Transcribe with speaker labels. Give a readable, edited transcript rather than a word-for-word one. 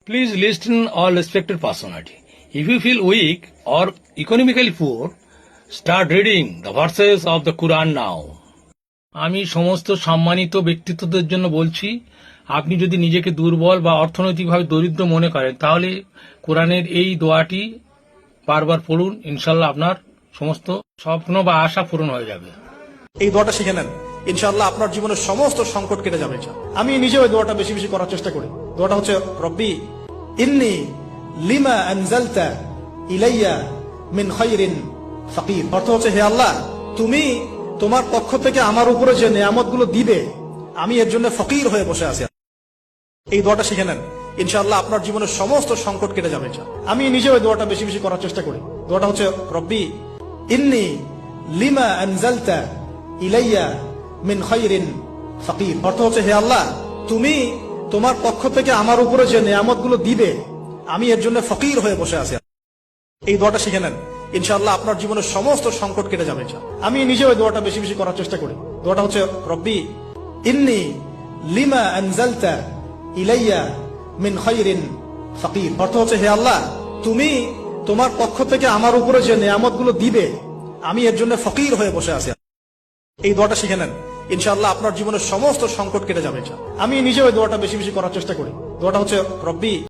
Speaker 1: Please listen all respected personality. If you feel weak or economically poor, start reading the verses of the Quran now. আমি সমস্ত সম্মানিত ব্যক্তিত্বদের জন্য বলছি, আপনি যদি নিজেকে দুর্বল বা অর্থনৈতিকভাবে দরিদ্র মনে করেন তাহলে কোরআনের এই দোয়াটি বারবার পড়ুন, ইনশাল্লাহ আপনার সমস্ত স্বপ্ন বা আশা পূরণ হয়ে যাবে।
Speaker 2: এই দোয়াটা শিখে নেন, ইনশাআল্লাহ আপনার জীবনের সমস্ত সংকট কেটে যাবে। আমি নিজে ওই দোয়াটা বেশি বেশি করার চেষ্টা করি। দোয়াটা হচ্ছে রব্বি ইন্নী লিমা আনজালতা ইলাইয়া মিন খায়রিন ফাকির। অর্থ হচ্ছে, হে আল্লাহ, তুমি তোমার পক্ষ থেকে আমার উপরে যে নিয়ামতগুলো দিবে আমি এর জন্য ফকির হয়ে বসে আছি। এই দোয়াটা শিখে নেন, ইনশাআল্লাহ আপনার জীবনের সমস্ত সংকট কেটে যাবে। আমি নিজে ওই দোয়াটা বেশি বেশি করার চেষ্টা করি। দোয়াটা হচ্ছে রব্বি ইন্নী লিমা আনজালতা ইলাইয়া মিন খায়রিন ফাকির। অর্থ হচ্ছে, হে আল্লাহ, তুমি তোমার পক্ষ থেকে আমার উপরে যে নিয়ামতগুলো দিবে আমি এর জন্য ফকির হয়ে বসে আছি। এই দোয়াটা শিখে নেন, ইনশাআল্লাহ আপনার জীবনের সমস্ত সংকট কেটে যাবে। আমি নিজে ওই দোয়াটা বেশি বেশি করার চেষ্টা করি। দোয়াটা হচ্ছে রব্বি ইন্নী লিমা আনজালতা ইলাইয়া মিন খায়রিন ফাকির। অর্থ হচ্ছে, হে আল্লাহ, তুমি তোমার পক্ষ থেকে আমার উপরে যে নিয়ামতগুলো দিবে আমি এর জন্য ফকির হয়ে বসে আছি। এই দোয়াটা শিখে নেন, ইনশাআল্লাহ আপনার জীবনের সমস্ত সংকট কেটে যাবে। আমি নিজে ওই দোয়াটা বেশি বেশি করার চেষ্টা করি। দোয়াটা হচ্ছে রব্বি